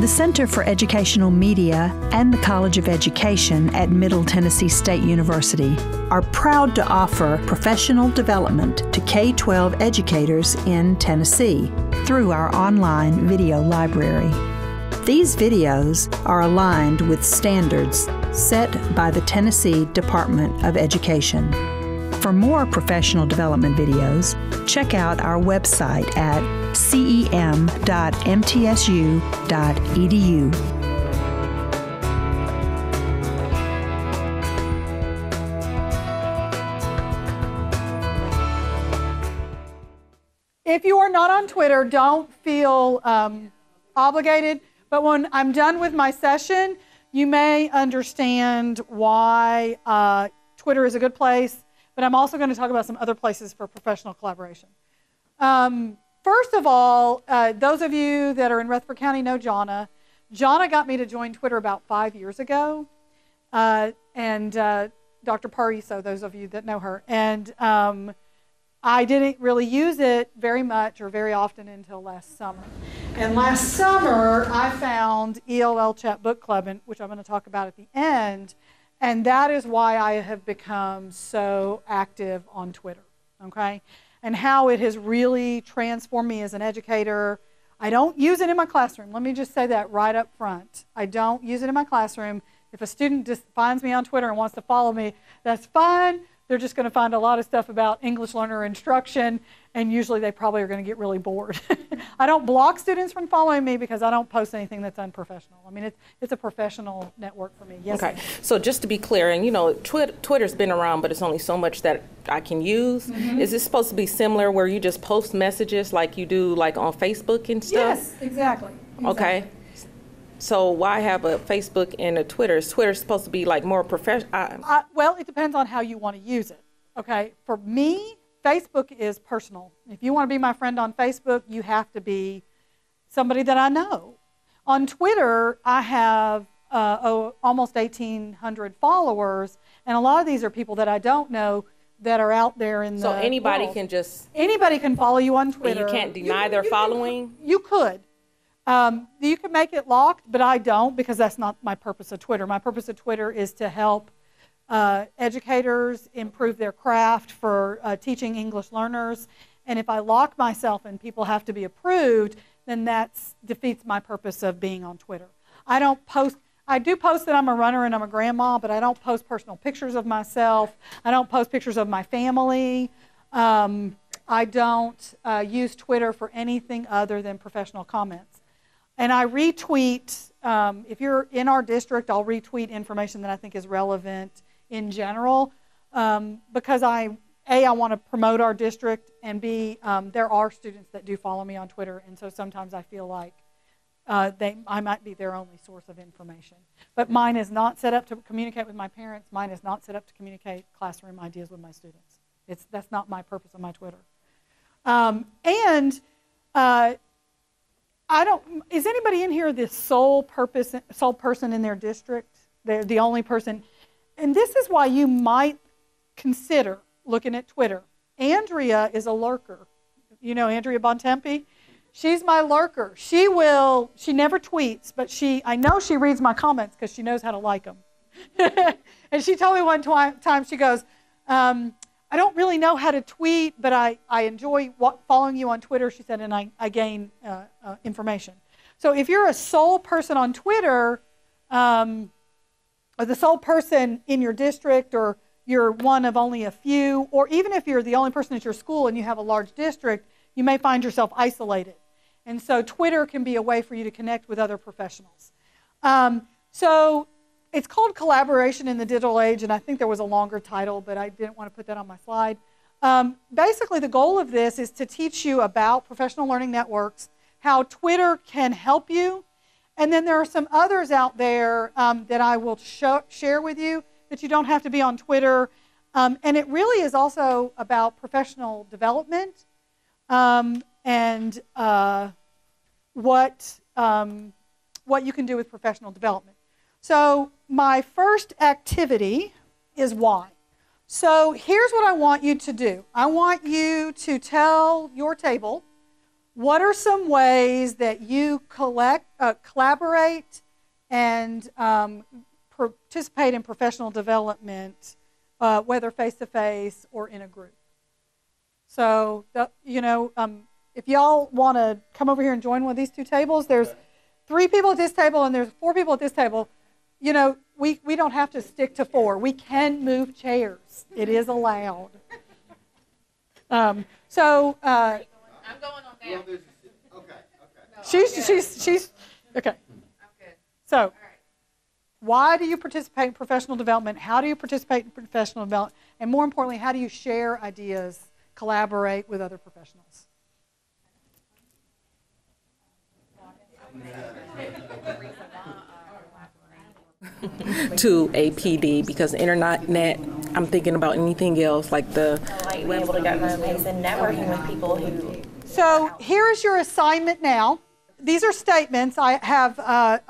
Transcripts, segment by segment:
The Center for Educational Media and the College of Education at Middle Tennessee State University are proud to offer professional development to K-12 educators in Tennessee through our online video library. These videos are aligned with standards set by the Tennessee Department of Education. For more professional development videos, check out our website at cem.mtsu.edu. If you are not on Twitter, don't feel obligated, but when I'm done with my session, you may understand why Twitter is a good place, but I'm also going to talk about some other places for professional collaboration. First of all, those of you that are in Rutherford County know Jonna. Jonna got me to join Twitter about 5 years ago, and Dr. Pariso, those of you that know her. And I didn't really use it very much or very often until last summer. And last summer, I found ELL Chat Book Club, which I'm going to talk about at the end, and that is why I have become so active on Twitter, okay? And how it has really transformed me as an educator. I don't use it in my classroom. Let me just say that right up front. I don't use it in my classroom. If a student just finds me on Twitter and wants to follow me, that's fine. They're just going to find a lot of stuff about English learner instruction, and usually they probably are going to get really bored. I don't block students from following me because I don't post anything that's unprofessional. I mean, it's a professional network for me. Yes. Okay. So just to be clear, and you know, Twitter's been around, but it's only so much that I can use. Mm-hmm. Is this supposed to be similar where you just post messages like you do like on Facebook and stuff? Yes, exactly. Okay. So why have a Facebook and a Twitter? Is Twitter supposed to be like more professional? Well, it depends on how you want to use it. Okay. For me, Facebook is personal. If you want to be my friend on Facebook, you have to be somebody that I know. On Twitter, I have almost 1,800 followers, and a lot of these are people that I don't know that are out there in the So anybody world. can just... Anybody can follow you on Twitter. And you can't deny their following? You could. You can make it locked, but I don't because that's not my purpose of Twitter. My purpose of Twitter is to help educators improve their craft for teaching English learners. And if I lock myself and people have to be approved, then that defeats my purpose of being on Twitter. I don't post. I do post that I'm a runner and I'm a grandma, but I don't post personal pictures of myself. I don't post pictures of my family. I don't use Twitter for anything other than professional comments. And I retweet, if you're in our district, I'll retweet information that I think is relevant in general because I want to promote our district, and B, there are students that do follow me on Twitter, and so sometimes I feel like I might be their only source of information. But mine is not set up to communicate with my parents. Mine is not set up to communicate classroom ideas with my students. That's not my purpose of my Twitter. Is anybody in here the sole person in their district? They're the only person. And this is why you might consider looking at Twitter. Andrea is a lurker. You know Andrea Bontempi? She's my lurker. She never tweets, but I know she reads my comments because she knows how to like them. And she told me one time, she goes, I don't really know how to tweet, but I enjoy following you on Twitter, she said, and I gain information. So if you're a sole person on Twitter, or the sole person in your district, or you're one of only a few, or even if you're the only person at your school and you have a large district, you may find yourself isolated. And so Twitter can be a way for you to connect with other professionals. So it's called Collaboration in the Digital Age, and I think there was a longer title, but I didn't want to put that on my slide. Basically, the goal of this is to teach you about professional learning networks, how Twitter can help you, and then there are some others out there that I will share with you that you don't have to be on Twitter. And it really is also about professional development and what you can do with professional development. So my first activity is why. So here's what I want you to do. I want you to tell your table what are some ways that you collaborate and participate in professional development, whether face-to-face or in a group? So, if y'all want to come over here and join one of these two tables, there's 3 people at this table and there's 4 people at this table. We don't have to stick to 4. We can move chairs. It is allowed. I'm going on down. Okay. She's okay. I'm good. So, why do you participate in professional development? How do you participate in professional development? And more importantly, how do you share ideas, collaborate with other professionals? To a PD, because internet, I'm thinking about anything else like the being able to get my pace and networking with people who. So here is your assignment now. These are statements. I have a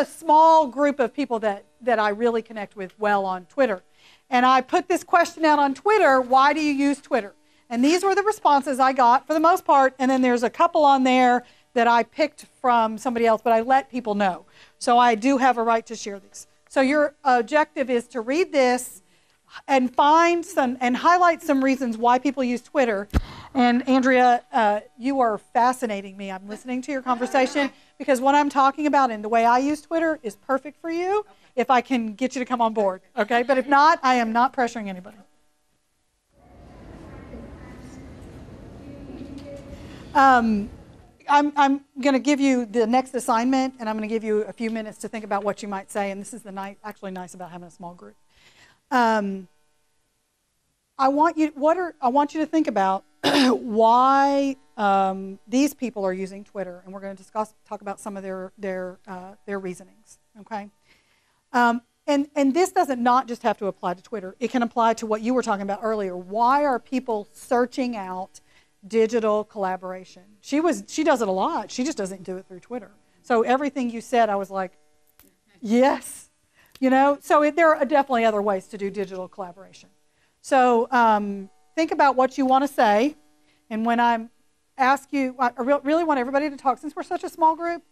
small group of people that I really connect with well on Twitter. And I put this question out on Twitter, why do you use Twitter? And these were the responses I got for the most part. And then there's a couple on there that I picked from somebody else, but I let people know. So I do have a right to share these. So your objective is to read this and find some and highlight some reasons why people use Twitter. And Andrea, you are fascinating me. I'm listening to your conversation because what I'm talking about and the way I use Twitter is perfect for you if I can get you to come on board, okay? But if not, I am not pressuring anybody. I'm going to give you the next assignment, and I'm going to give you a few minutes to think about what you might say. And this is the actually nice about having a small group. I want you to think about why these people are using Twitter, and we're going to talk about some of their reasonings. Okay. And this doesn't not just have to apply to Twitter. It can apply to what you were talking about earlier. Why are people searching out digital collaboration? She does it a lot. She just doesn't do it through Twitter. So everything you said, I was like, yes. So there are definitely other ways to do digital collaboration. So think about what you want to say. And when I ask you, I really want everybody to talk since we're such a small group.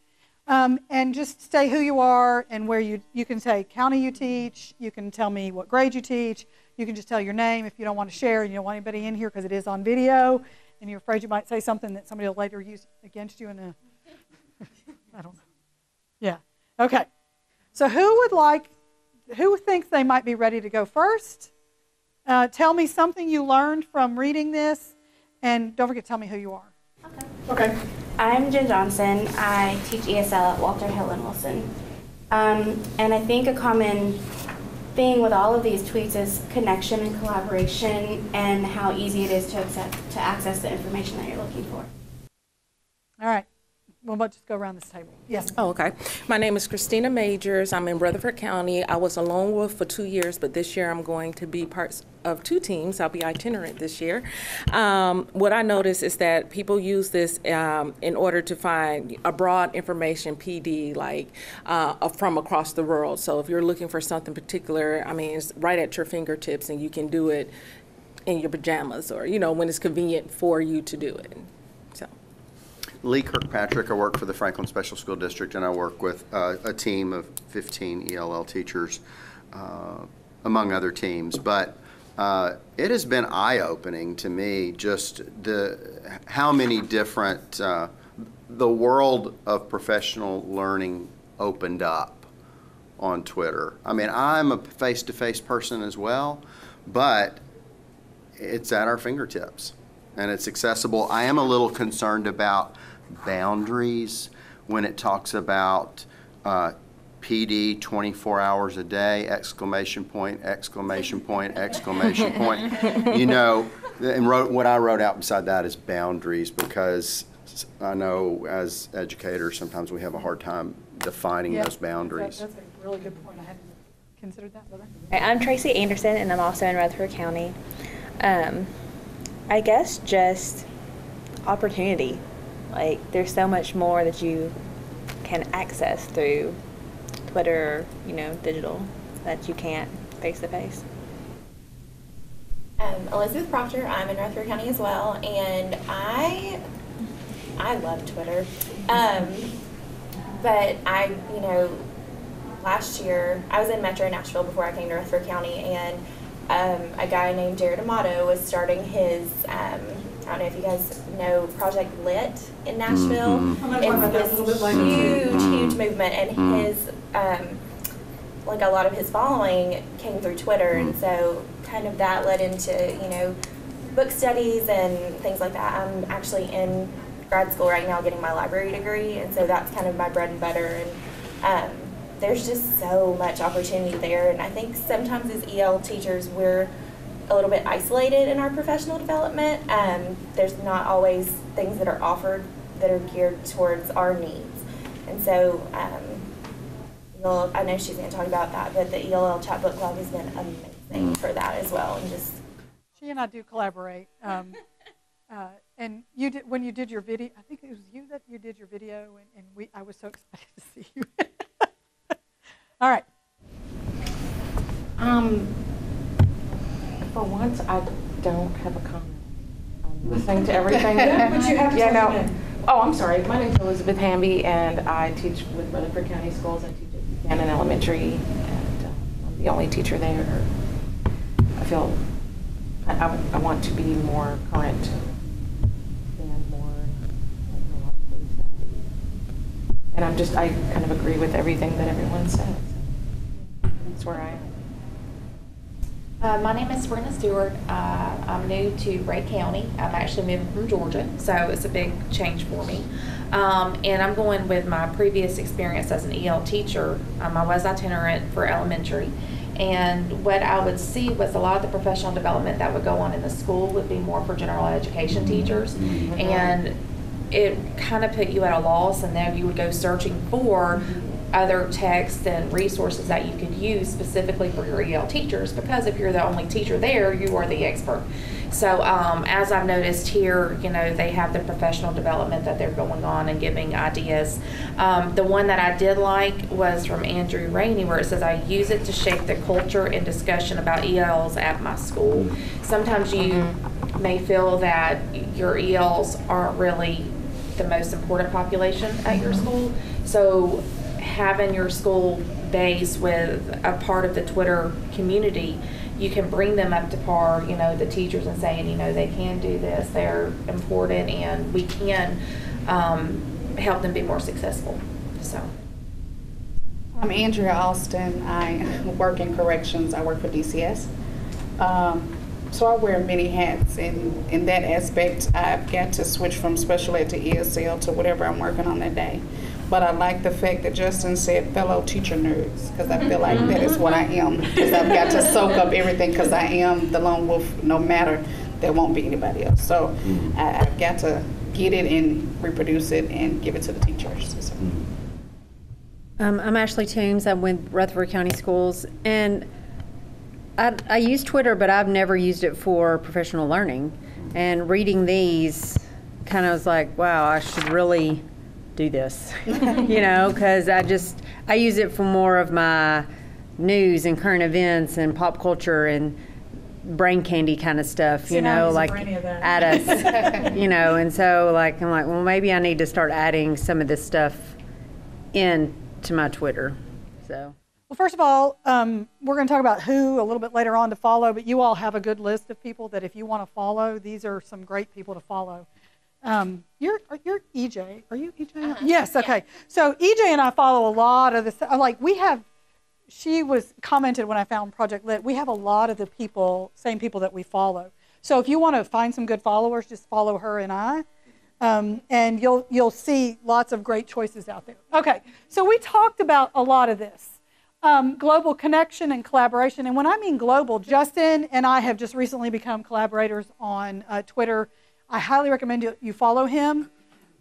And just say who you are and where you can say county you teach. You can tell me what grade you teach. You can just tell your name if you don't want to share and you don't want anybody in here because it is on video. And you're afraid you might say something that somebody will later use against you in a, I don't know. Yeah. Okay. So who thinks they might be ready to go first? Tell me something you learned from reading this, and don't forget to tell me who you are. Okay. I'm Jen Johnson. I teach ESL at Walter Hill and Wilson. And I think a common thing with all of these tweets is connection and collaboration and how easy it is to access the information that you're looking for. All right. Well, let's just go around this table. Yes. Oh, okay. My name is Christina Majors. I'm in Rutherford County. I was a lone wolf for 2 years, but this year I'm going to be part of 2 teams. I'll be itinerant this year. What I notice is that people use this in order to find a broad information PD, like from across the world. So if you're looking for something particular, I mean, it's right at your fingertips, and you can do it in your pajamas or, when it's convenient for you to do it. So. Lee Kirkpatrick. I work for the Franklin Special School District, and I work with a team of 15 ELL teachers, among other teams. But it has been eye-opening to me just how many different, the world of professional learning opened up on Twitter. I mean, I'm a face-to-face person as well, but it's at our fingertips, and it's accessible. I am a little concerned about boundaries when it talks about PD 24 hours a day, exclamation point, exclamation point, exclamation point. And what I wrote out beside that is boundaries, because I know as educators sometimes we have a hard time defining those boundaries. That's a really good point. I hadn't considered that, brother. I'm Tracy Anderson, and I'm also in Rutherford County. I guess just opportunity. Like, there's so much more that you can access through Twitter, digital, that you can't face-to-face. Elizabeth Proctor. I'm in Rutherford County as well, and I I love Twitter. But last year, I was in Metro Nashville before I came to Rutherford County, and a guy named Jared Amato was starting his, I don't know if you guys know Project Lit in Nashville. It's this huge movement, and his, like a lot of his following came through Twitter, and so kind of that led into, book studies and things like that. I'm actually in grad school right now getting my library degree, and so that's kind of my bread and butter, and there's just so much opportunity there, and I think sometimes as EL teachers we're a little bit isolated in our professional development. There's not always things that are offered that are geared towards our needs, and so I know she's going to talk about that, but the ELL Chat Book Club has been amazing for that as well, and just she and I do collaborate. And you did, when you did your video, I think it was you that you did your video, and I was so excited to see you. All right. For once, I don't have a comment. I'm listening to everything. But you have to Oh, I'm sorry. My name is Elizabeth Hamby, and I teach with Rutherford County Schools. I teach at Buchanan Elementary, and I'm the only teacher there. I feel I want to be more current and more technologically savvy. And I kind of agree with everything that everyone says. That's where I am. My name is Brenda Stewart. I'm new to Ray County. I'm actually moving from Georgia, so it's a big change for me. And I'm going with my previous experience as an EL teacher. I was itinerant for elementary. And what I would see was a lot of the professional development that would go on in the school would be more for general education teachers. And it kind of put you at a loss, and then you would go searching for other texts and resources that you could use specifically for your EL teachers, because if you're the only teacher there, you are the expert. So as I've noticed here, they have the professional development that they're going on and giving ideas. The one that I did like was from Andrew Rainey, where it says, I use it to shape the culture and discussion about ELs at my school. Sometimes you may feel that your ELs aren't really the most important population at your school. So having your school base with a part of the Twitter community, you can bring them up to par, the teachers, and saying, they can do this, they're important, and we can help them be more successful. So, I'm Andrea Austin. I work in corrections. I work for DCS. So I wear many hats, and in that aspect, I've got to switch from special ed to ESL to whatever I'm working on that day. But I like the fact that Justin said fellow teacher nerds, because I feel like that is what I am, because I've got to soak up everything, because I am the lone wolf. No matter, there won't be anybody else. So I've got to get it and reproduce it and give it to the teachers. So. I'm Ashley Toombs. I'm with Rutherford County Schools, and I use Twitter, but I've never used it for professional learning. And reading these kind of was like, wow, I should really do this, because I use it for more of my news and current events and pop culture and brain candy kind of stuff, like at us, and so I'm like, well, maybe I need to start adding some of this stuff into my Twitter. So. Well, first of all, we're going to talk about who a little bit later on to follow, but you all have a good list of people that if you want to follow, these are some great people to follow. You're EJ. Are you EJ? Yes. Okay. Yeah. So EJ and I follow a lot of this. She was commented when I found Project Lit. We have a lot of the same people that we follow. So if you want to find some good followers, just follow her and I, and you'll see lots of great choices out there. Okay. So we talked about a lot of this. Global connection and collaboration. And when I mean global, Justin and I have just recently become collaborators on Twitter. I highly recommend you follow him.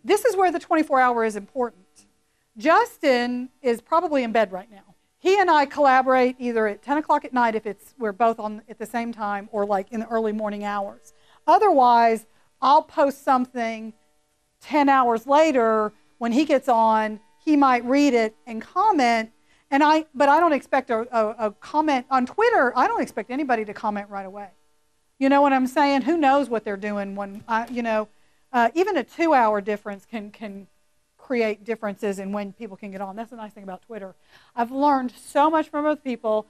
This is where the 24-hour is important. Justin is probably in bed right now. He and I collaborate either at 10 o'clock at night if we're both on at the same time, or like in the early morning hours. Otherwise, I'll post something 10 hours later. When he gets on, he might read it and comment. But I don't expect a comment on Twitter. I don't expect anybody to comment right away. You know what I'm saying? Who knows what they're doing when even a 2-hour difference can create differences in when people can get on. That's the nice thing about Twitter. I've learned so much from other people.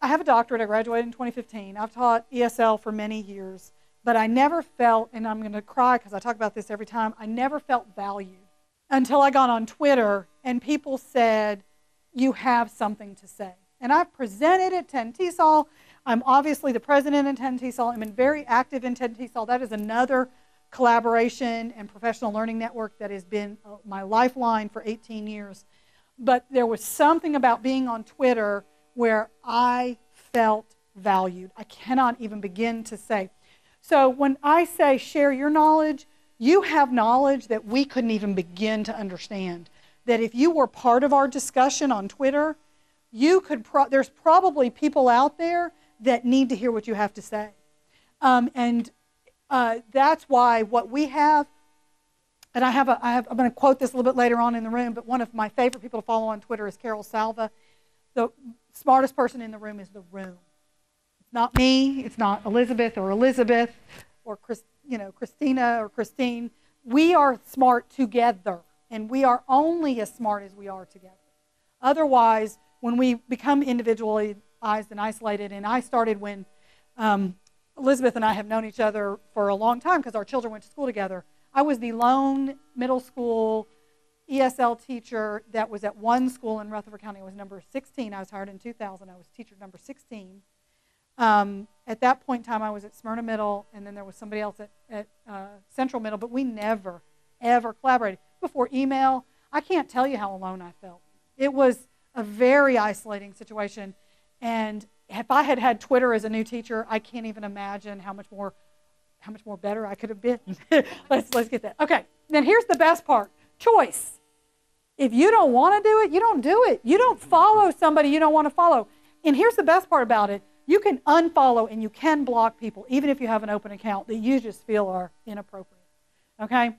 I have a doctorate. I graduated in 2015. I've taught ESL for many years, but I never felt, and I'm going to cry because I talk about this every time, I never felt valued until I got on Twitter and people said, you have something to say. And I've presented at Tennyson. I'm obviously the president in Tennyson. I'm very active in Tennyson. That is another collaboration and professional learning network that has been my lifeline for 18 years. But there was something about being on Twitter where I felt valued. I cannot even begin to say. So when I say share your knowledge, you have knowledge that we couldn't even begin to understand. That if you were part of our discussion on Twitter, you could there's probably people out there that need to hear what you have to say. That's why what we have, and I'm going to quote this a little bit later on in the room, but one of my favorite people to follow on Twitter is Carol Salva. The smartest person in the room is the room. It's not me. It's not Elizabeth or Christina or Christine. We are smart together, and we are only as smart as we are together. Otherwise, when we become individualized and isolated, and I started when Elizabeth and I have known each other for a long time because our children went to school together. I was the lone middle school ESL teacher that was at one school in Rutherford County. I was number 16. I was hired in 2000. I was teacher number 16. At that point in time, I was at Smyrna Middle, and then there was somebody else at Central Middle, but we never, ever collaborated. Before email, I can't tell you how alone I felt. It was a very isolating situation, and if I had had Twitter as a new teacher, I can't even imagine how much more better I could have been. let's get that. Okay, then here's the best part. Choice. If you don't want to do it, you don't do it. You don't follow somebody you don't want to follow. And here's the best part about it. You can unfollow and you can block people, even if you have an open account that you just feel are inappropriate. Okay?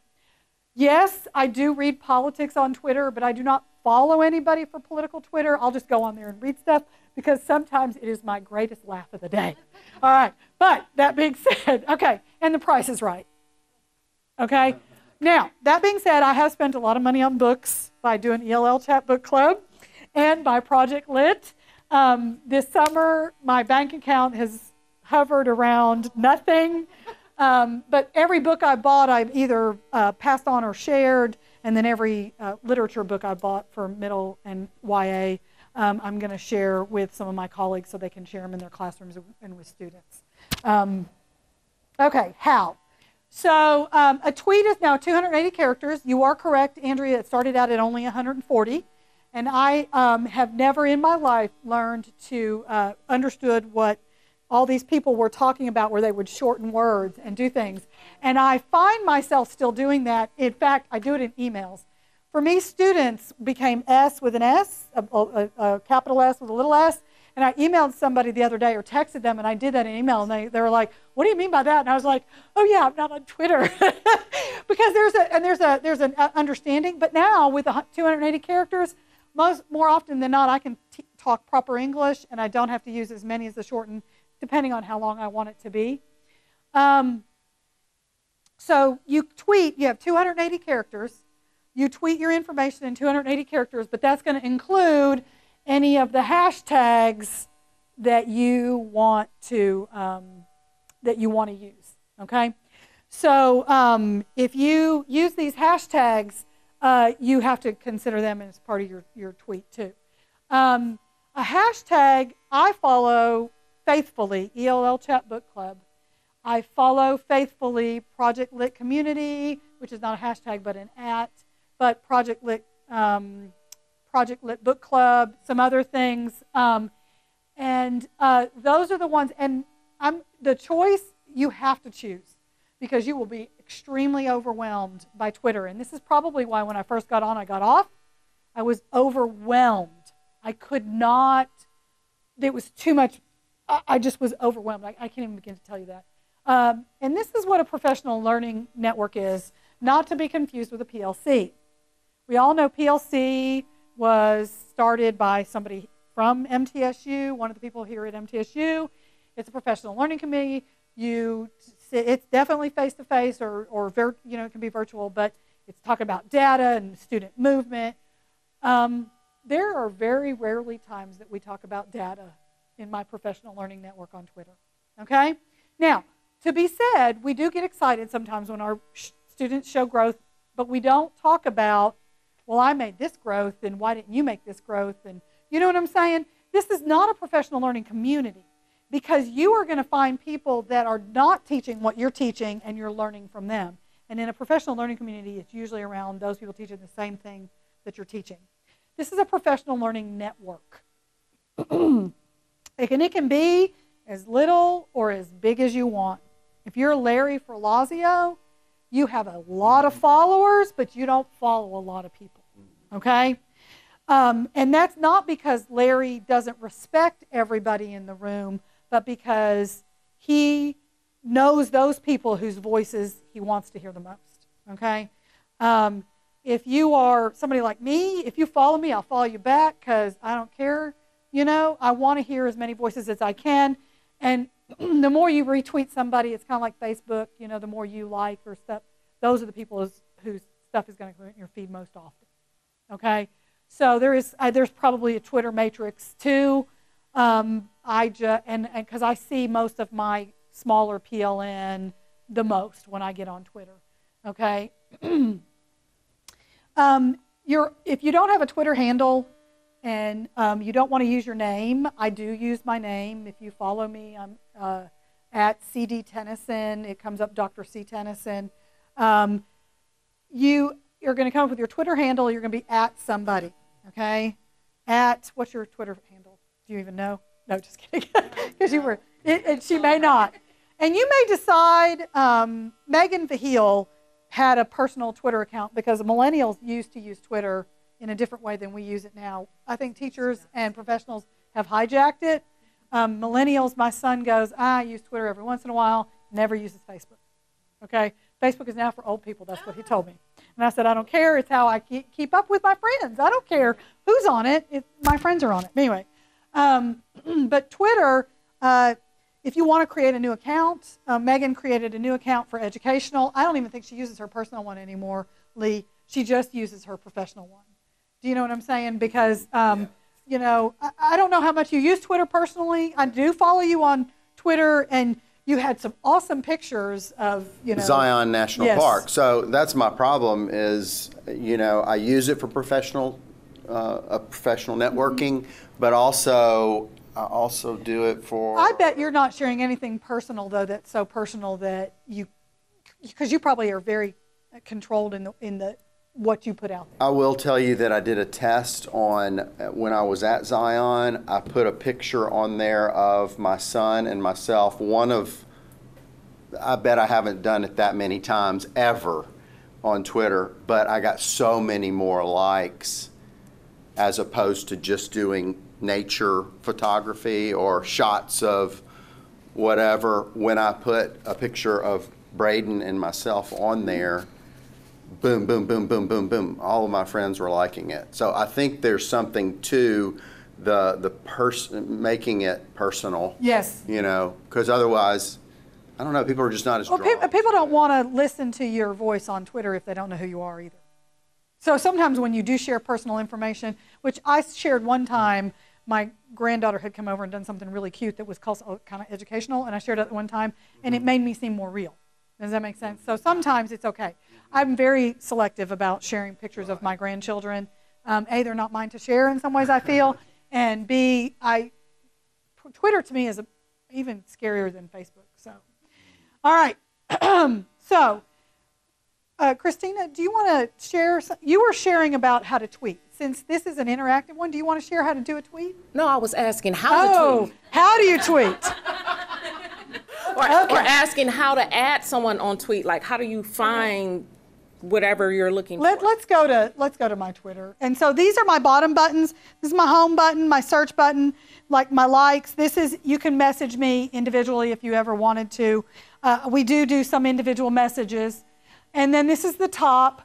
Yes, I do read politics on Twitter, but I do not follow anybody for political Twitter. I'll just go on there and read stuff because sometimes it is my greatest laugh of the day. All right, but that being said, okay, and the price is right. Okay? Now, that being said, I have spent a lot of money on books by doing ELL Chat Book Club and by Project Lit. This summer, my bank account has hovered around nothing. But every book I bought, I've either passed on or shared, and then every literature book I bought for middle and YA, I'm going to share with some of my colleagues so they can share them in their classrooms and with students. Okay, how? So a tweet is now 280 characters. You are correct, Andrea. It started out at only 140. And I have never in my life learned to understood what all these people were talking about where they would shorten words and do things. And I find myself still doing that. In fact, I do it in emails. For me, students became S with an S, a capital S with a little s. And I emailed somebody the other day or texted them, and I did that in email, and they were like, what do you mean by that? And I was like, oh, yeah, I'm not on Twitter. Because there's an understanding. But now with 280 characters, more often than not, I can talk proper English, and I don't have to use as many as the shortened, depending on how long I want it to be. So you tweet, you have 280 characters. You tweet your information in 280 characters, but that's going to include any of the hashtags that you want to use. Okay, so if you use these hashtags, you have to consider them as part of your tweet too. A hashtag I follow faithfully, ELL Chat Book Club. I follow faithfully Project Lit Community, which is not a hashtag but an @ but Project Lit Book Club, some other things. And those are the ones, and the choice you have to choose because you will be extremely overwhelmed by Twitter. And this is probably why when I first got on, I got off. I was overwhelmed. I could not, it was too much. I just was overwhelmed. I can't even begin to tell you that. And this is what a professional learning network is, not to be confused with a PLC. We all know PLC was started by somebody from MTSU, one of the people here at MTSU. It's a professional learning committee. You it's definitely face-to-face or you know, it can be virtual, but it's talking about data and student movement. There are very rarely times that we talk about data in my professional learning network on Twitter. Okay? Now, to be said, we do get excited sometimes when our students show growth, but we don't talk about, well, I made this growth, and why didn't you make this growth? And you know what I'm saying? This is not a professional learning community, because you are going to find people that are not teaching what you're teaching and you're learning from them. And in a professional learning community, it's usually around those people teaching the same thing that you're teaching. This is a professional learning network. It can be as little or as big as you want. If you're Larry Ferlazio, you have a lot of followers, but you don't follow a lot of people, okay? And that's not because Larry doesn't respect everybody in the room, but because he knows those people whose voices he wants to hear the most, okay? If you are somebody like me, if you follow me, I'll follow you back because I don't care. You know, I want to hear as many voices as I can. And the more you retweet somebody, it's kind of like Facebook, you know, the more you like or stuff, those are the people whose stuff is going to come in your feed most often, okay? So there's probably a Twitter matrix too. And because I see most of my smaller PLN the most when I get on Twitter, okay? If you don't have a Twitter handle and you don't want to use your name, I do use my name. If you follow me, I'm at CD Tennyson. It comes up Dr. C. Tennyson. You're going to come up with your Twitter handle. You're going to be at somebody, okay? At, what's your Twitter handle? Do you even know? No, just kidding. Because you were, she may not. And you may decide, Megan Vahil had a personal Twitter account because millennials used to use Twitter in a different way than we use it now. I think teachers and professionals have hijacked it. Millennials, my son goes, I use Twitter every once in a while, never uses Facebook. Okay? Facebook is now for old people. That's what he told me. And I said, I don't care. It's how I keep up with my friends. I don't care who's on it. My friends are on it. Anyway, but Twitter, if you want to create a new account, Megan created a new account for educational. I don't even think she uses her personal one anymore, Lee. She just uses her professional one. Do you know what I'm saying? Because, you know, I don't know how much you use Twitter personally. I do follow you on Twitter, and you had some awesome pictures of, you know. Zion National Park. So that's my problem is, you know, I use it for professional networking, but also I also do it for... I bet you're not sharing anything personal, though, that's so personal that you... Because you probably are very controlled in the what you put out there. I will tell you that I did a test on, when I was at Zion, I put a picture on there of my son and myself. I bet I haven't done it that many times ever on Twitter, but I got so many more likes as opposed to just doing nature photography or shots of whatever. When I put a picture of Braden and myself on there, boom, boom, boom, boom, boom, boom. All of my friends were liking it. So I think there's something to the person making it personal. Yes. You know, because otherwise, I don't know, people are just not as drawn. People don't want to listen to your voice on Twitter if they don't know who you are either. So sometimes when you do share personal information, which I shared one time, my granddaughter had come over and done something really cute that was kind of educational, and I shared it one time, and it made me seem more real. Does that make sense? So sometimes it's okay. I'm very selective about sharing pictures of my grandchildren. A, they're not mine to share in some ways, I feel, and B, Twitter to me is even scarier than Facebook. So, all right. So, Christina, do you want to share? You were sharing about how to tweet. Since this is an interactive one, do you want to share how to do a tweet? No, I was asking how to tweet. How do you tweet? Or asking how to add someone on tweet. Like, how do you find whatever you're looking for? Let's go to my Twitter. And so these are my bottom buttons. This is my home button, my search button, like my likes. This is, you can message me individually if you ever wanted to. We do some individual messages. And then this is the top.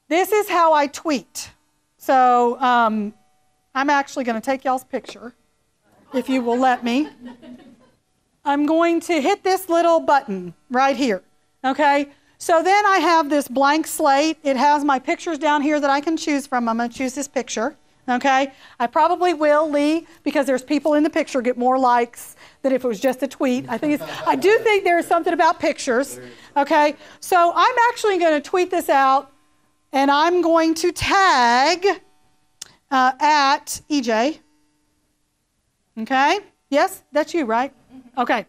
This is how I tweet. So I'm actually going to take y'all's picture, if you will let me. I'm going to hit this little button right here, okay? So then I have this blank slate. It has my pictures down here that I can choose from. I'm going to choose this picture, okay? I probably will, Lee, because there's people in the picture get more likes than if it was just a tweet. I do think there is something about pictures, okay? So I'm actually going to tweet this out, and I'm going to tag at EJ, okay? Yes, that's you, right? Okay.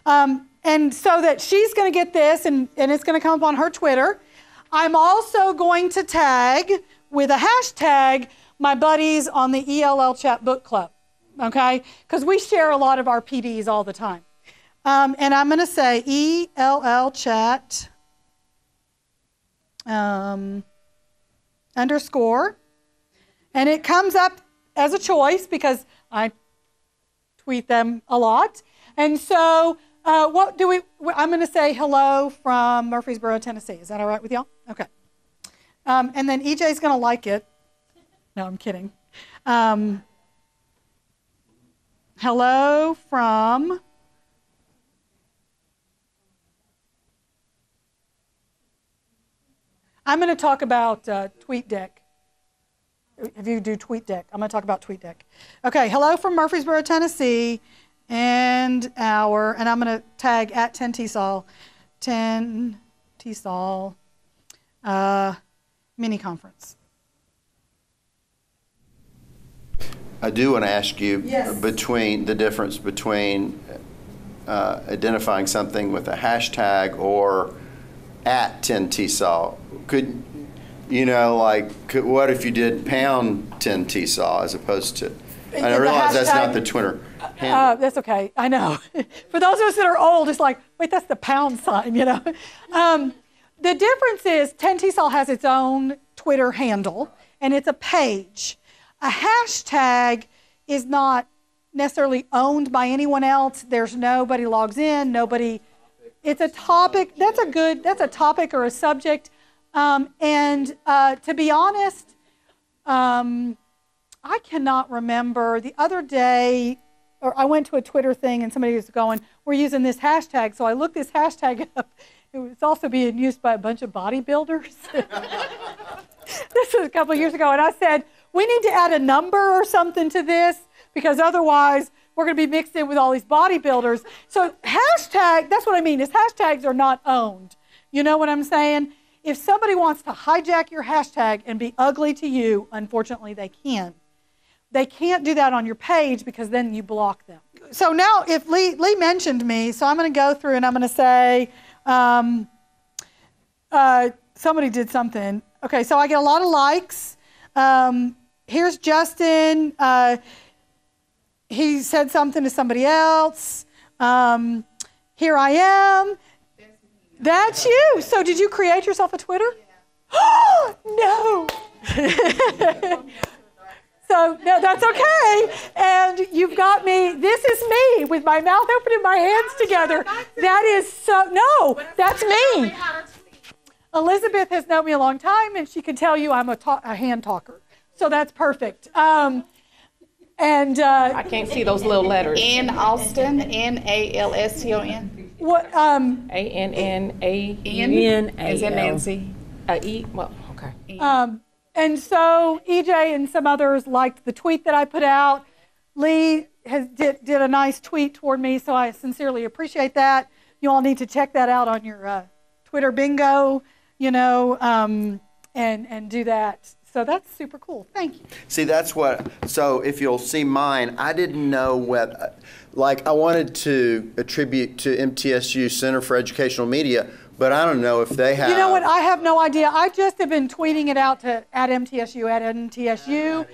And so that she's going to get this, and it's going to come up on her Twitter. I'm also going to tag with a hashtag my buddies on the ELL Chat Book Club, okay? Because we share a lot of our PDs all the time. And I'm going to say ELL Chat underscore. And it comes up as a choice because I tweet them a lot. And so I'm going to say hello from Murfreesboro, Tennessee. Is that all right with y'all? Okay. And then EJ's going to like it. No, I'm kidding. Hello from I'm going to talk about TweetDeck. If you do TweetDeck, I'm going to talk about TweetDeck. Okay, hello from Murfreesboro, Tennessee, and I'm going to tag at 10 TSOL, 10 TSOL mini conference. I do want to ask you Yes. between the difference between identifying something with a hashtag or at 10 TSOL. Could, what if you did pound 10 TSOL as opposed to, and I realize that's not the Twitter handle. That's okay, I know. For those of us that are old, it's like, wait, that's the pound sign, The difference is 10 TSOL has its own Twitter handle, and it's a page. A hashtag is not necessarily owned by anyone else. There's nobody logs in, it's a topic. That's a topic or a subject. To be honest, I cannot remember. The other day, or I went to a Twitter thing and somebody was going, we're using this hashtag. So I looked this hashtag up. It was also being used by a bunch of bodybuilders. This was a couple of years ago. And I said, we need to add a number or something to this because otherwise we're going to be mixed in with all these bodybuilders. So hashtag, that's what I mean, is hashtags are not owned. You know what I'm saying? If somebody wants to hijack your hashtag and be ugly to you, unfortunately they can. They can't do that on your page because then you block them. So now if Lee mentioned me, so I'm going to go through and I'm going to say, somebody did something. Okay, so I get a lot of likes. Here's Justin. He said something to somebody else. Here I am. That's you. So did you create yourself a Twitter? Oh, no. So, no, that's okay. And you've got me. This is me with my mouth open and my hands together. That is so, no, that's me. Elizabeth has known me a long time, and she can tell you I'm a hand talker. So that's perfect. I can't see those little letters. N Austin, NALSTON. What? ANNAN. Is it Nancy? E. Well, okay. And so EJ and some others liked the tweet that I put out. Lee did a nice tweet toward me, so I sincerely appreciate that. You all need to check that out on your Twitter bingo, and do that. So that's super cool. Thank you. See, so if you'll see mine, I didn't know whether, I wanted to attribute to MTSU Center for Educational Media, but I don't know if they have. You know what? I have no idea. I just have been tweeting it out to at MTSU.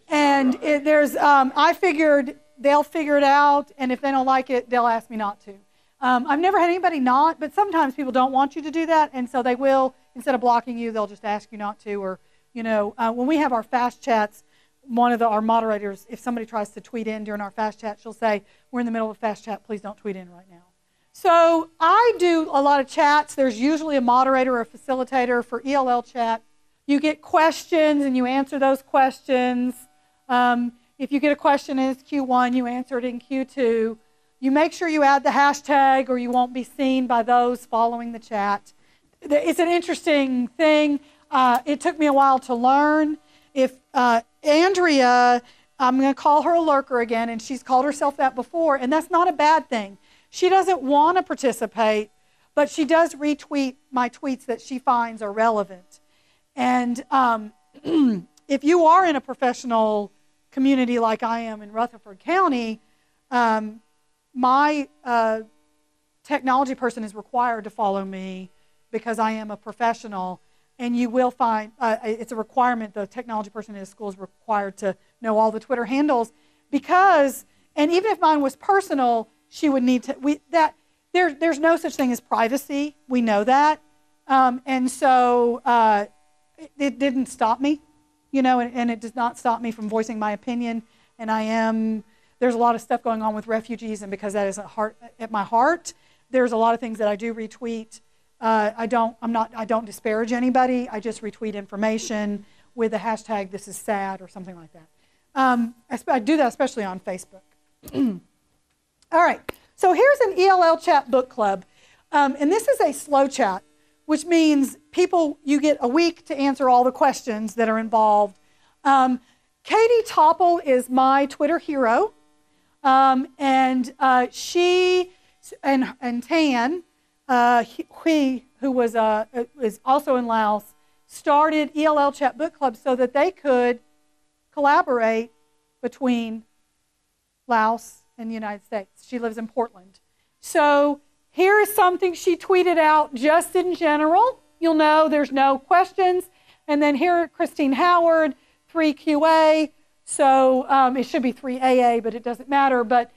And I figured they'll figure it out, and if they don't like it, they'll ask me not to. I've never had anybody not, but sometimes people don't want you to do that, and so they will, instead of blocking you, they'll just ask you not to, or when we have our fast chats, one of our moderators, if somebody tries to tweet in during our fast chat, she'll say, we're in the middle of a fast chat, please don't tweet in right now. So I do a lot of chats. There's usually a moderator or a facilitator for ELL chat. You get questions and you answer those questions. If you get a question in Q1, you answer it in Q2. You make sure you add the hashtag or you won't be seen by those following the chat. It's an interesting thing. It took me a while to learn. If Andrea, I'm going to call her a lurker again, and she's called herself that before, and that's not a bad thing. She doesn't want to participate, but she does retweet my tweets that she finds are relevant. And if you are in a professional community like I am in Rutherford County, my technology person is required to follow me because I am a professional, and you will find it's a requirement. The technology person in the school is required to know all the Twitter handles because, and even if mine was personal, she would need to. There's no such thing as privacy. We know that, and so it didn't stop me, and it does not stop me from voicing my opinion. And there's a lot of stuff going on with refugees, and because that is at my heart, there's a lot of things that I do retweet. I don't disparage anybody. I just retweet information with the hashtag "This is sad" or something like that. I do that especially on Facebook. All right. So here's an ELL chat book club, and this is a slow chat, which means you get a week to answer all the questions that are involved. Katie Topple is my Twitter hero, and she and Tan, who is also in Laos, started ELL Chat Book Club so that they could collaborate between Laos and the United States. She lives in Portland. So here is something she tweeted out just in general. You'll know there's no questions. And then here, Christine Howard, 3QA. So it should be 3AA, but it doesn't matter. But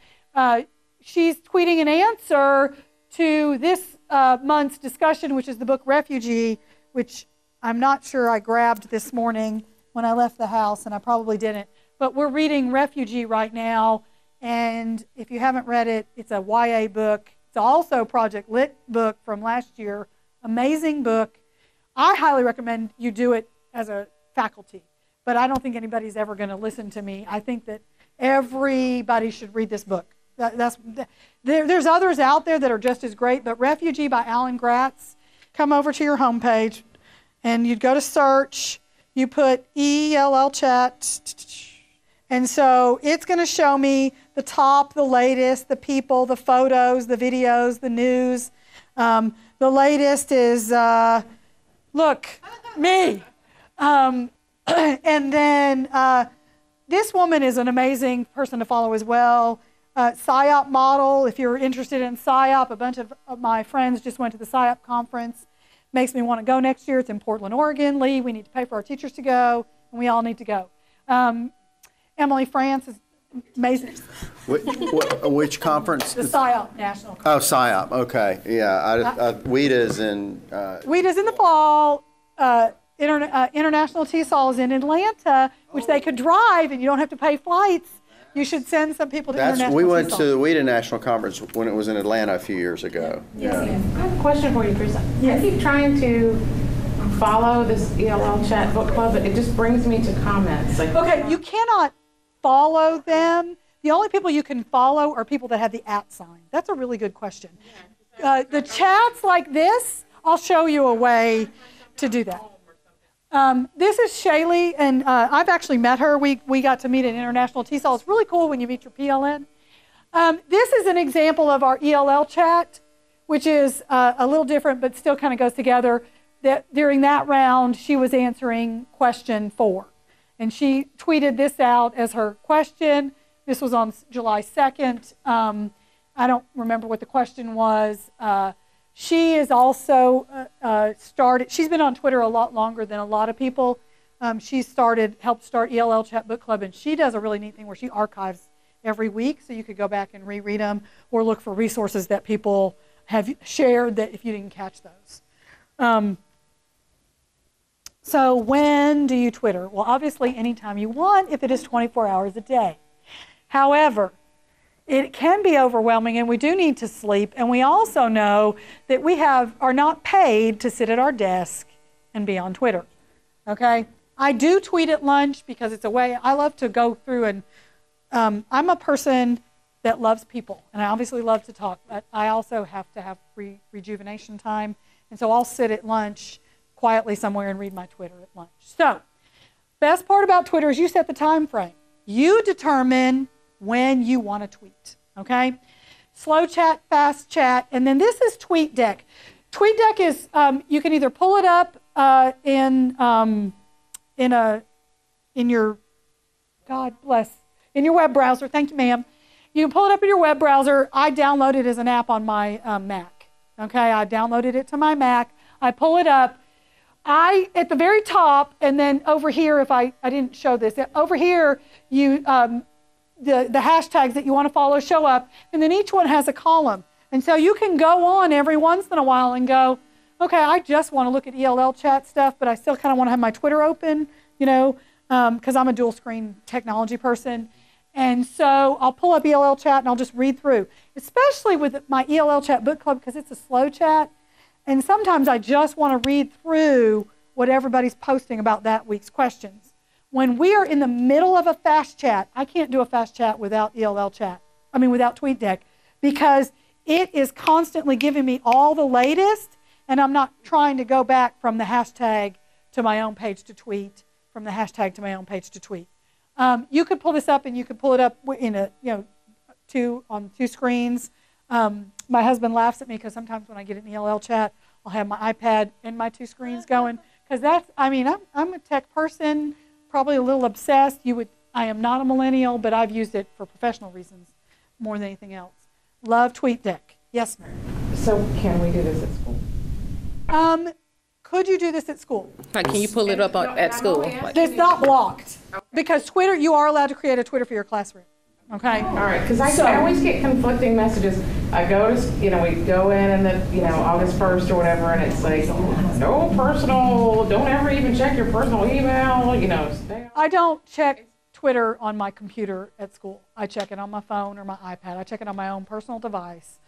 she's tweeting an answer to this month's discussion, which is the book Refugee, which I'm not sure I grabbed this morning when I left the house, and I probably didn't. But we're reading Refugee right now, and if you haven't read it, it's a YA book. It's also Project Lit book from last year. Amazing book. I highly recommend you do it as a faculty, but I don't think anybody's ever going to listen to me. I think that everybody should read this book. There's others out there that are just as great, but Refugee by Alan Gratz, come over to your homepage, and you'd go to search, you put ELL chat, and so it's going to show me the top, the latest, the people, the photos, the videos, the news. The latest is, look, me. And then this woman is an amazing person to follow as well. PSYOP model, if you're interested in PSYOP, a bunch of my friends just went to the PSYOP conference. Makes me want to go next year. It's in Portland, Oregon. Lee, we need to pay for our teachers to go, and we all need to go. Emily France is amazing. Which conference? The PSYOP National Conference. Oh, PSYOP. Okay. Yeah. WIDA's in... WIDA's in the fall. International TESOL is in Atlanta, which they could drive, and you don't have to pay flights. You should send some people to International TESOL. We went to the WIDA National Conference when it was in Atlanta a few years ago. Yes. Yeah. I have a question for you, Teresa. Yes. I keep trying to follow this ELL Chat Book Club, but it just brings me to comments. Okay, you cannot follow them. The only people you can follow are people that have the @ sign. That's a really good question. The chats like this, I'll show you a way to do that. This is Shaylee, and I've actually met her. We got to meet at International TESOL. It's really cool when you meet your PLN. This is an example of our ELL chat, which is a little different, but still kind of goes together. During that round, she was answering question 4. And she tweeted this out as her question. This was on July 2nd. I don't remember what the question was. She is also she's been on Twitter a lot longer than a lot of people. She helped start ELL Chat Book Club, and she does a really neat thing where she archives every week, so you could go back and reread them or look for resources that people have shared that if you didn't catch those. So when do you Twitter? Well, obviously anytime you want if it is 24 hours a day. However, it can be overwhelming, and we do need to sleep, and we also know that we are not paid to sit at our desk and be on Twitter, okay? I do tweet at lunch because it's a way I love to go through, and I'm a person that loves people. And I obviously love to talk, but I also have to have rejuvenation time. And so I'll sit at lunch quietly somewhere and read my Twitter at lunch. So, best part about Twitter is you set the time frame. You determine when you want to tweet, okay? Slow chat, fast chat, and then this is TweetDeck. TweetDeck is, you can either pull it up in your, God bless, in your web browser. Thank you, ma'am. You can pull it up in your web browser. I downloaded it as an app on my Mac. Okay, I downloaded it to my Mac. I pull it up. At the very top, and then over here, if I didn't show this, over here, you the hashtags that you want to follow show up, and then each one has a column. And so you can go on every once in a while and go, okay, I just want to look at ELL chat stuff, but I still kind of want to have my Twitter open, you know, because I'm a dual screen technology person. And so I'll pull up ELL chat and I'll just read through, especially with my ELL chat book club because it's a slow chat. And sometimes I just want to read through what everybody's posting about that week's questions. When we are in the middle of a fast chat, I can't do a fast chat without without TweetDeck, because it is constantly giving me all the latest, and I'm not trying to go back from the hashtag to my own page to tweet, from the hashtag to my own page to tweet. You could pull this up, and you could pull it up in on two screens. My husband laughs at me because sometimes when I get an ELL chat, I'll have my iPad and my two screens going, because I'm a tech person, probably a little obsessed. I am not a millennial, but I've used it for professional reasons more than anything else. Love TweetDeck. Yes, ma'am. So can we do this at school? Could you do this at school? Like, can you pull it up at school? It's not blocked. Because Twitter, you are allowed to create a Twitter for your classroom. Okay? All right, because I always get conflicting messages. I go to, we go in the, August 1st or whatever, and it's like, no personal, don't ever even check your personal email, stay. I don't check Twitter on my computer at school. I check it on my phone or my iPad. I check it on my own personal device.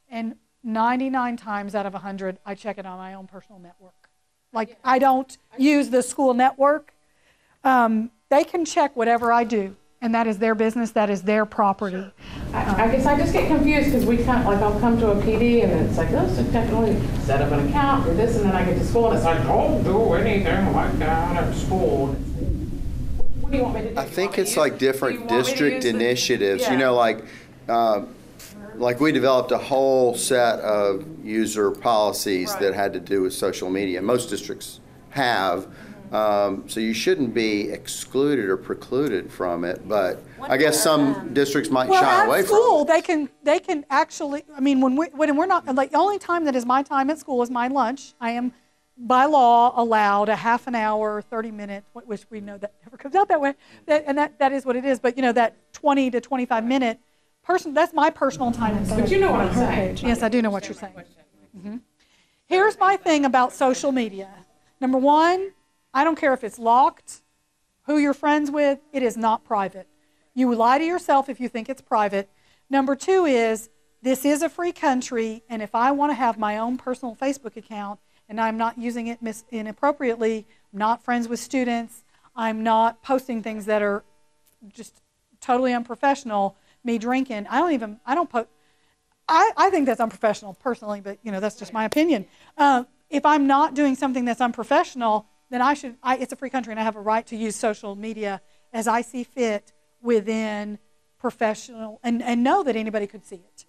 And 99 times out of 100, I check it on my own personal network. Like, I don't use the school network. They can check whatever I do, and that is their business, that is their property. I guess I just get confused because we kind of, I'll come to a PD and it's like, oh, so technically set up an account for this, and then I get to school and it's like, don't do anything like that at school. What do you want me to do? I think it's like different district initiatives, like we developed a whole set of user policies that had to do with social media. Most districts have. So you shouldn't be excluded or precluded from it, but I guess some districts might shy away from it. Well, at school, they can actually, when we're not, the only time that is my time at school is my lunch. I am, by law, allowed a half an hour, 30-minute, which we know that never comes out that way, and that is what it is, but that 20 to 25-minute person, that's my personal time. But you know what I'm saying. Yes, I do know what you're saying. Mm-hmm. Here's my thing about social media. Number one, I don't care if it's locked, who you're friends with, it is not private. You lie to yourself if you think it's private. Number two is, this is a free country, and if I want to have my own personal Facebook account and I'm not using it inappropriately, I'm not friends with students, I'm not posting things that are just totally unprofessional, me drinking, I don't post, I think that's unprofessional personally, but that's just my opinion. If I'm not doing something that's unprofessional, then it's a free country and I have a right to use social media as I see fit within professional, and know that anybody could see it.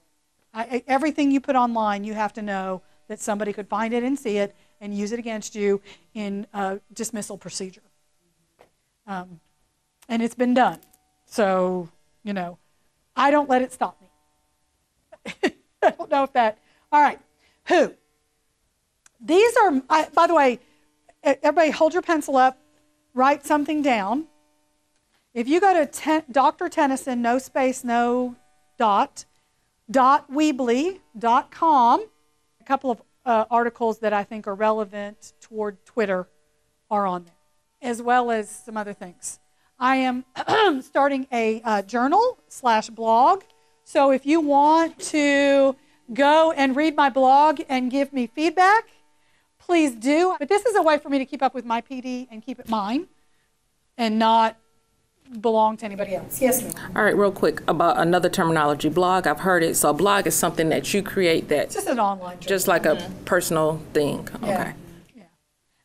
Everything you put online, you have to know that somebody could find it and see it and use it against you in a dismissal procedure. And it's been done. So, I don't let it stop me. I don't know if that, all right, who? These are, by the way, everybody hold your pencil up, write something down. If you go to Dr. Tennyson, no space, no dot, .weebly.com, a couple of articles that I think are relevant toward Twitter are on there, as well as some other things. I am starting a journal/blog, so if you want to go and read my blog and give me feedback, please do. But this is a way for me to keep up with my PD and keep it mine and not belong to anybody else. Yes, ma'am. All right, real quick about another terminology, blog. I've heard it. So a blog is something that you create that It's just an online journal. just like a personal thing. Okay. Yeah.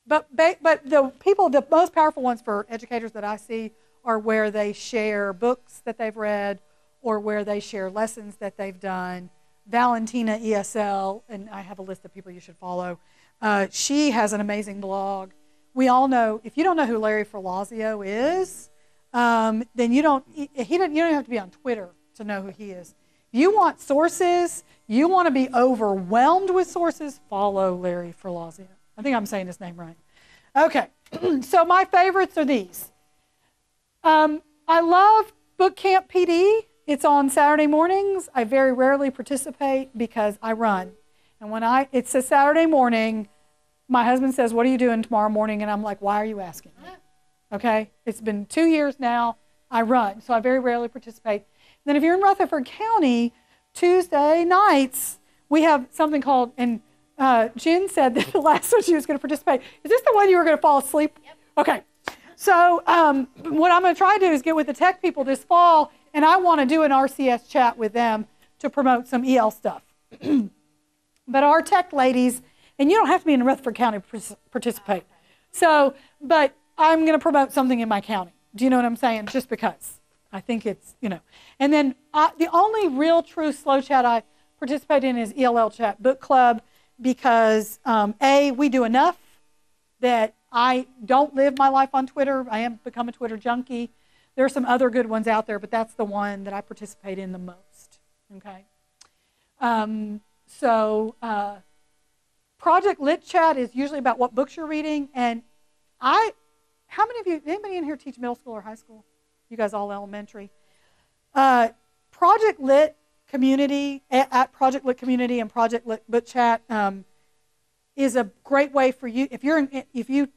But the people, the most powerful ones for educators that I see are where they share books that they've read or where they share lessons that they've done. Valentina ESL, and I have a list of people you should follow. She has an amazing blog. We all know, if you don't know who Larry Ferlazio is, then you don't have to be on Twitter to know who he is. You want sources, you want to be overwhelmed with sources, follow Larry Ferlazio. I think I'm saying his name right. Okay, so my favorites are these. I love Boot Camp PD. It's on Saturday mornings. I very rarely participate because I run. And when it's a Saturday morning, my husband says, "What are you doing tomorrow morning?" And I'm like, "Why are you asking me?" Okay? It's been 2 years now. I run, so I very rarely participate. And then if you're in Rutherford County, Tuesday nights, we have something called, and Jen said that the last one she was going to participate. Is this the one you were going to fall asleep? Yep. Okay. So what I'm going to try to do is get with the tech people this fall, and I want to do an RCS chat with them to promote some EL stuff. But our tech ladies, and you don't have to be in Rutherford County to participate. So, but I'm going to promote something in my county. Do you know what I'm saying? Just because. I think it's, you know. And then the only real true slow chat I participate in is ELL Chat Book Club because, A, we do enough that I don't live my life on Twitter. I am become a Twitter junkie. There are some other good ones out there, but that's the one that I participate in the most. Okay. Project Lit Chat is usually about what books you're reading. And how many of you, anybody in here teach middle school or high school? You guys all elementary. Project Lit Community, at Project Lit Community and Project Lit Book Chat is a great way for you. If you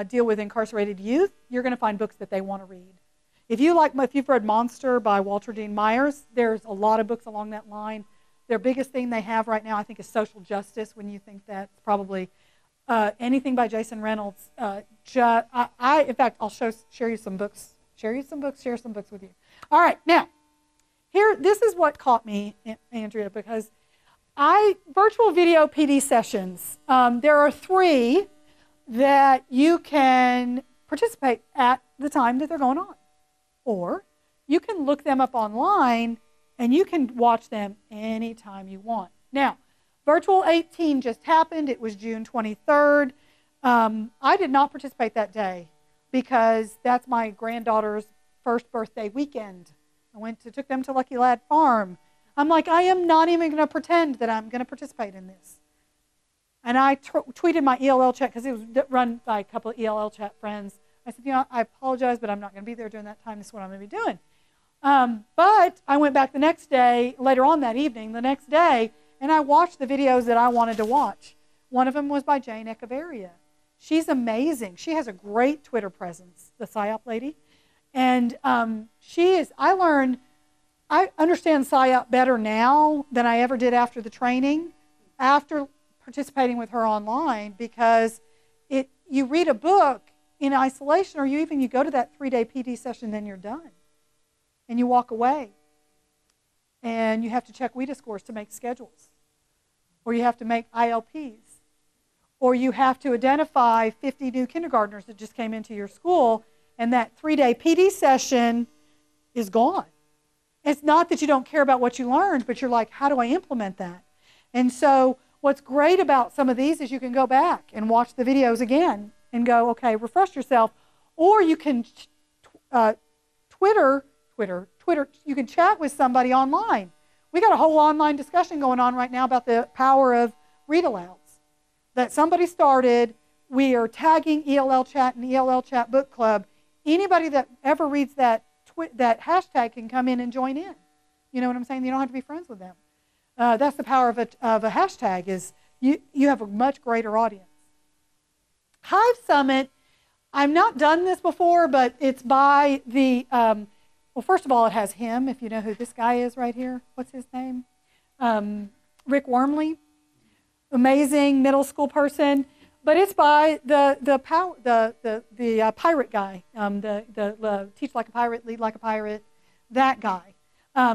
deal with incarcerated youth, you're going to find books that they want to read. If you've read Monster by Walter Dean Myers, there's a lot of books along that line. Their biggest thing they have right now, I think, is social justice. When you think that's probably anything by Jason Reynolds. In fact, I'll share you some books. Share some books with you. All right, now, this is what caught me, Andrea, because virtual video PD sessions, there are 3 that you can participate at the time that they're going on. Or you can look them up online and you can watch them anytime you want. Now, Virtual 18 just happened. It was June 23rd. I did not participate that day because that's my granddaughter's first birthday weekend. I took them to Lucky Lad Farm. I'm like, I am not even going to pretend that I'm going to participate in this. And I tweeted my ELL chat because it was run by a couple of ELL chat friends. I said, I apologize, but I'm not going to be there during that time. This is what I'm going to be doing. But I went back the next day, later on that evening, the next day, and I watched the videos that I wanted to watch. One of them was by Jane Echevarria. She's amazing. She has a great Twitter presence, the PSYOP lady. And I understand PSYOP better now than I ever did after the training, after participating with her online, because you read a book in isolation, or you go to that 3-day PD session, then you're done. And you walk away. And you have to check WIDA scores to make schedules. Or you have to make ILPs. Or you have to identify 50 new kindergartners that just came into your school, and that 3-day PD session is gone. It's not that you don't care about what you learned, but you're like, how do I implement that? And so what's great about some of these is you can go back and watch the videos again and go, okay, refresh yourself. Or you can Twitter, you can chat with somebody online. We got a whole online discussion going on right now about the power of read-alouds that somebody started. We are tagging ELL Chat and ELL Chat Book Club. Anybody that ever reads that hashtag can come in and join in. You know what I'm saying? You don't have to be friends with them. That's the power of a hashtag, is you have a much greater audience. Hive Summit, I've not done this before, but it's by the, well, first of all, it has him, if you know who this guy is right here. What's his name? Rick Wormley. Amazing middle school person. but it's by the pirate guy, the Teach Like a Pirate, Lead Like a Pirate, that guy,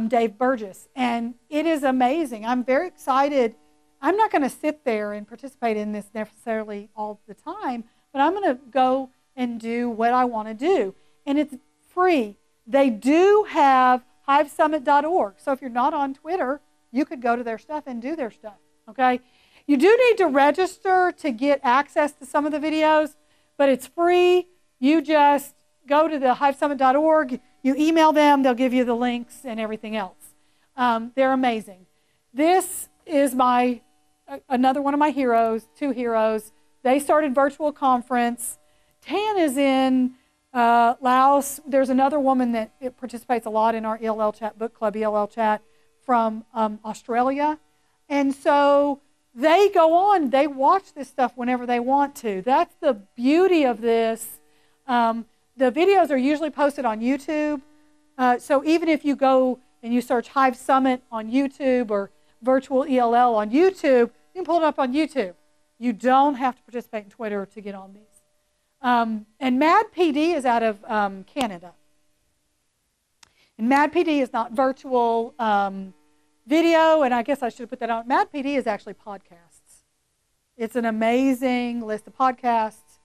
Dave Burgess. And it is amazing. I'm very excited. I'm not going to sit there and participate in this necessarily all the time, but I'm going to go and do what I want to do. And it's free. They do have hivesummit.org. So if you're not on Twitter, you could go to their stuff and do their stuff, okay? You do need to register to get access to some of the videos, but it's free. You just go to the hivesummit.org, you email them, they'll give you the links and everything else. They're amazing. This is another one of my heroes, two heroes. They started virtual conference. Tan is in Laos. There's another woman that participates a lot in our ELL chat, book club ELL chat, from Australia. And so they go on, they watch this stuff whenever they want to. That's the beauty of this. The videos are usually posted on YouTube. So even if you go and you search Hive Summit on YouTube or Virtual ELL on YouTube, you can pull it up on YouTube. You don't have to participate in Twitter to get on these. And Mad PD is out of Canada. And Mad PD is not virtual video, and I guess I should have put that on. Mad PD is actually podcasts. It's an amazing list of podcasts.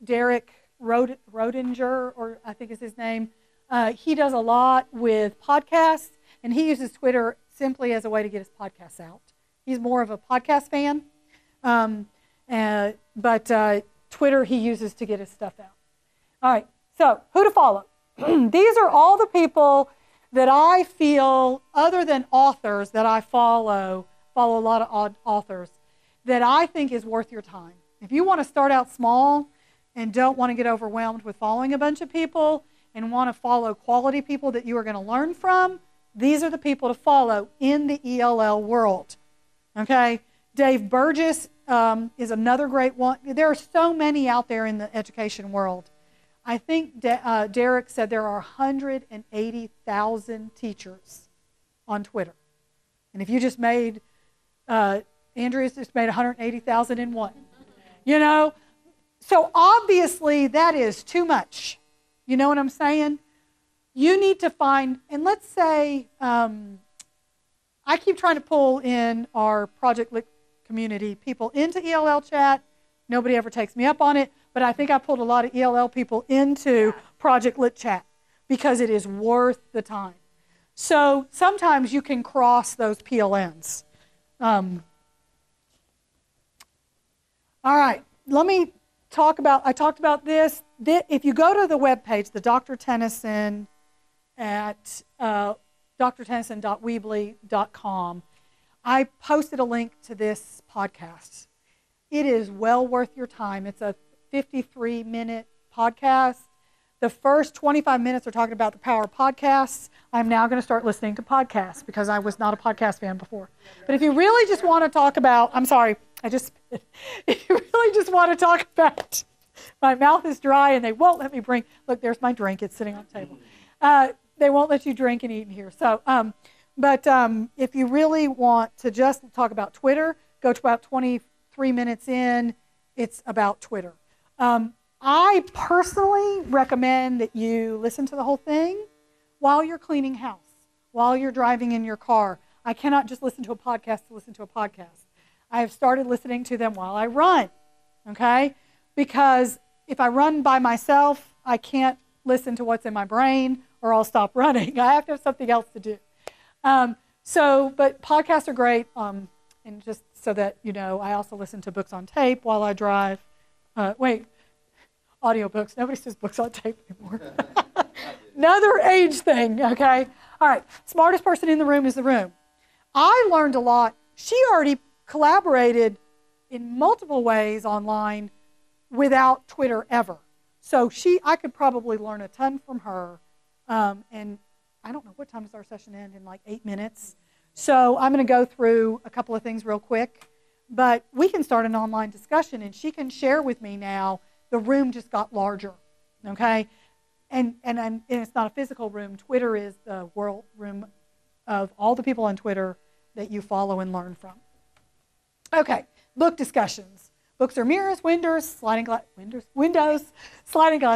Derek Rodinger, or I think is his name, he does a lot with podcasts, and he uses Twitter simply as a way to get his podcasts out. He's more of a podcast fan, but Twitter he uses to get his stuff out. All right, so who to follow? These are all the people that I feel, other than authors that I follow a lot of authors, that I think is worth your time. If you want to start out small and don't want to get overwhelmed with following a bunch of people and want to follow quality people that you are going to learn from, these are the people to follow in the ELL world. Okay? Dave Burgess is another great one. There are so many out there in the education world. I think Derek said there are 180,000 teachers on Twitter. And if you just made, Andrea's just made 180,000 in one. You know? So obviously that is too much. You know what I'm saying? You need to find, and let's say, I keep trying to pull in our Project Lit community people into ELL chat. Nobody ever takes me up on it, but I think I pulled a lot of ELL people into Project Lit chat because it is worth the time. So sometimes you can cross those PLNs. All right, let me talk about, I talked about this. If you go to the webpage, the Dr. Tennyson at drtennyson.weebly.com, I posted a link to this podcast. It is well worth your time. It's a 53-minute podcast. The first 25 minutes are talking about the power of podcasts. I'm now going to start listening to podcasts because I was not a podcast fan before. But if you really just want to talk about, I'm sorry, if you really just want to talk about, my mouth is dry and they won't let me bring, look, there's my drink. It's sitting on the table. They won't let you drink and eat in here. So, but if you really want to just talk about Twitter, go to about 23 minutes in. It's about Twitter. I personally recommend that you listen to the whole thing while you're cleaning house, while you're driving in your car. I cannot just listen to a podcast to listen to a podcast. I have started listening to them while I run, okay? Because if I run by myself, I can't listen to what's in my brain or I'll stop running. I have to have something else to do. But podcasts are great, and just so that you know, I also listen to books on tape while I drive. Audiobooks. Nobody says books on tape anymore. Another age thing, okay? All right, smartest person in the room is the room. I learned a lot. She already collaborated in multiple ways online without Twitter ever. So I could probably learn a ton from her. And I don't know, what time does our session end? In like 8 minutes. So I'm going to go through a couple of things real quick. But we can start an online discussion, and she can share with me now. The room just got larger, okay? And it's not a physical room. Twitter is the world room of all the people on Twitter that you follow and learn from. Okay, book discussions. Books are mirrors, windows, sliding glass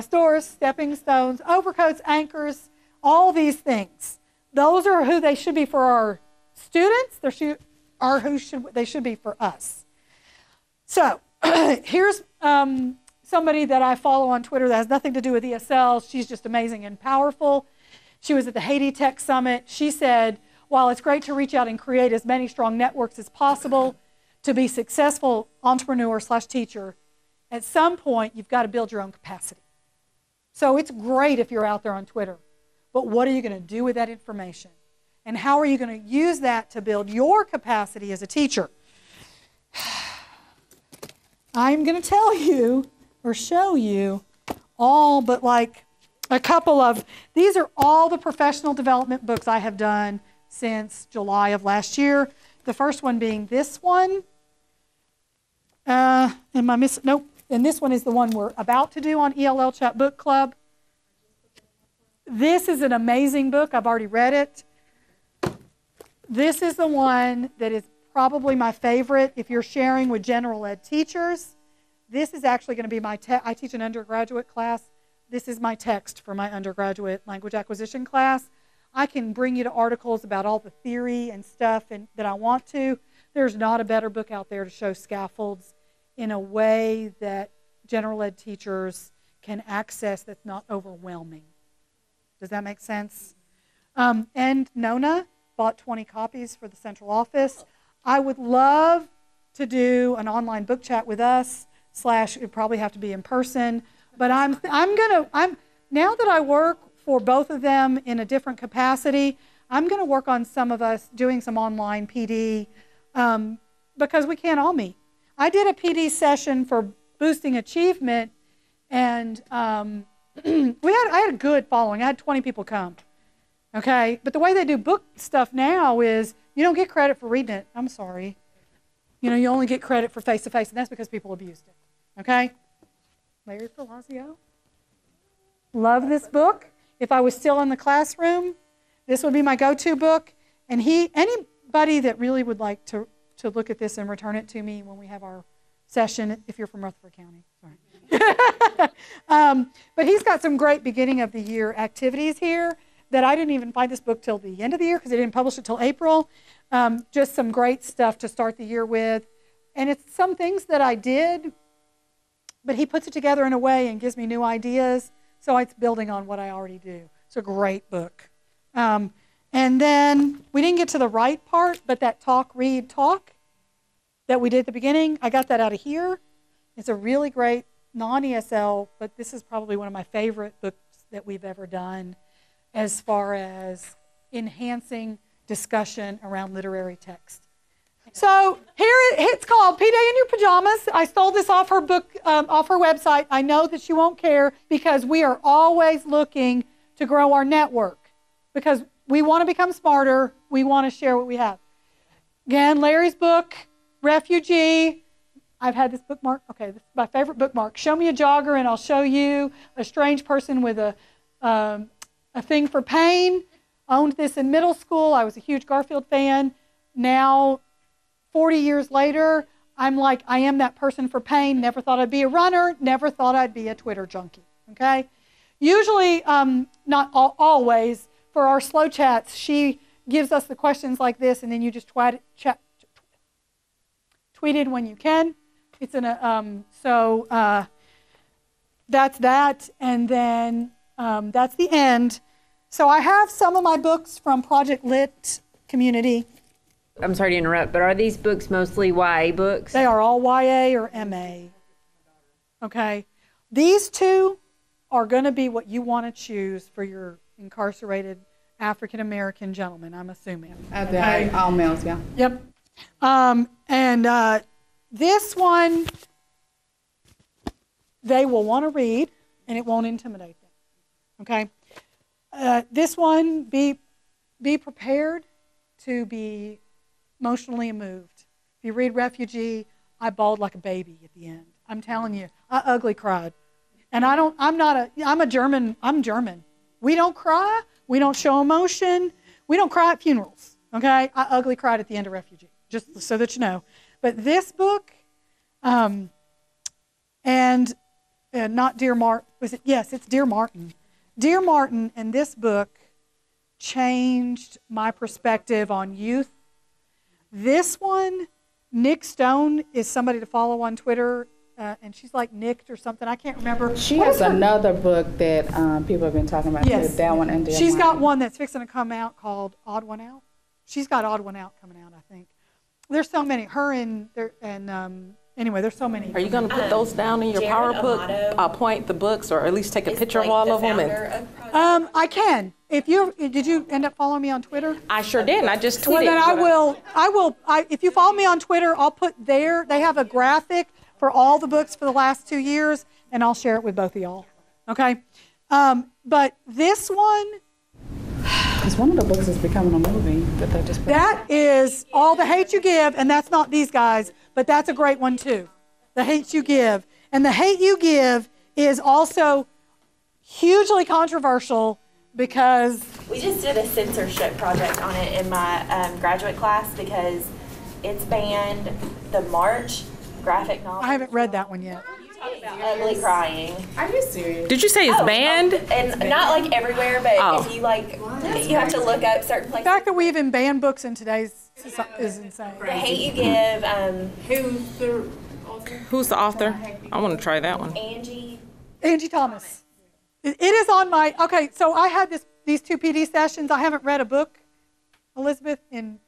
doors, stepping stones, overcoats, anchors, all these things. Those are who they should be for our students. They should be for us. So here's somebody that I follow on Twitter that has nothing to do with ESL. She's just amazing and powerful. She was at the Haiti Tech Summit. She said, while it's great to reach out and create as many strong networks as possible to be successful entrepreneur/teacher, at some point you've got to build your own capacity. So it's great if you're out there on Twitter, but what are you going to do with that information? And how are you going to use that to build your capacity as a teacher? I'm going to tell you or show you all but like a couple of, these are all the professional development books I have done since July of last year. The first one being this one. Am I missing? Nope. And this one is the one we're about to do on ELL Chat Book Club. This is an amazing book. I've already read it. This is the one that is probably my favorite if you're sharing with general ed teachers. This is actually going to be my text. I teach an undergraduate class. This is my text for my undergraduate language acquisition class. I can bring you to articles about all the theory and stuff that I want to. There's not a better book out there to show scaffolds in a way that general ed teachers can access that's not overwhelming. Does that make sense? And Nona bought 20 copies for the central office. I would love to do an online book chat with us, / it'd probably have to be in person. But now that I work for both of them in a different capacity, I'm going to work on some of us doing some online PD because we can't all meet. I did a PD session for boosting achievement, and I had a good following. I had 20 people come. Okay, but the way they do book stuff now is you don't get credit for reading it. I'm sorry. You know, you only get credit for face-to-face, and that's because people abused it. Okay? Larry Palazzo. Love this book. If I was still in the classroom, this would be my go-to book. And anybody that really would like to look at this and return it to me when we have our session, if you're from Rutherford County. Sorry. But he's got some great beginning of the year activities here that I didn't even find this book till the end of the year because they didn't publish it till April. Just some great stuff to start the year with. And it's some things that I did, but he puts it together in a way and gives me new ideas. So it's building on what I already do. It's a great book. And then we didn't get to the right part, but that talk, read, talk that we did at the beginning, I got that out of here. It's a really great non-ESL, but this is probably one of my favorite books that we've ever done as far as enhancing discussion around literary text. So here it's called P-Day in Your Pajamas. I stole this off her book, off her website. I know that she won't care because we are always looking to grow our network because we want to become smarter. We want to share what we have. Again, Larry's book, Refugee. I've had this bookmark. Okay, this is my favorite bookmark. Show me a jogger and I'll show you a strange person with a thing for pain. Owned this in middle school. I was a huge Garfield fan. Now, 40 years later, I'm like, I am that person for pain. Never thought I'd be a runner. Never thought I'd be a Twitter junkie. Okay? Usually, not always, for our slow chats, she gives us the questions like this, and then you just tweet it when you can. It's in a that's that, and then that's the end. So I have some of my books from Project Lit community. I'm sorry to interrupt, but are these books mostly YA books? They are all YA or MA. Okay. These two are going to be what you want to choose for your incarcerated African American gentleman, I'm assuming. Okay. All males, yeah. Yep. This one, they will want to read, and it won't intimidate them. Okay. This one, be prepared to be emotionally moved. If you read Refugee, I bawled like a baby at the end. I'm telling you, I ugly cried. And I'm German. We don't cry. We don't show emotion. We don't cry at funerals. Okay? I ugly cried at the end of Refugee, just so that you know. But this book, And not Dear Martin. Was it? Yes, it's Dear Martin. Dear Martin, and this book changed my perspective on youth. This one, Nick Stone is somebody to follow on Twitter, and she's like Nicked or something. I can't remember. She has another book that people have been talking about. Yes. Too. That one and Dear She's got Martin. one that's fixing to come out called Odd One Out. She's got Odd One Out coming out, I think. There's so many. Her and anyway, there's so many. Are you going to put those down in your power book? I'll point the books, or at least take a picture of all of them. And I can. If you did, you end up following me on Twitter? I sure did. And I just tweeted. Well, then I will. If you follow me on Twitter, I'll put there. They have a graphic for all the books for the last 2 years, and I'll share it with both of y'all. Okay. But this one. Because one of the books is becoming a movie that they just put That is All the Hate You Give, and that's not these guys, but that's a great one too. The Hate You Give. And The Hate You Give is also hugely controversial because... We just did a censorship project on it in my graduate class because it's banned the March graphic novel. I haven't read that one yet. Ugly Crying. Are you serious? Did you say it's banned? And not like everywhere, but if you like, you have to look up certain The places. fact that we even ban books in today's society is insane. The Hate You Give. Who's the author? I want to try that one. Angie Thomas. It is on my... Okay, so I had these 2 PD sessions. I haven't read a book, Elizabeth, in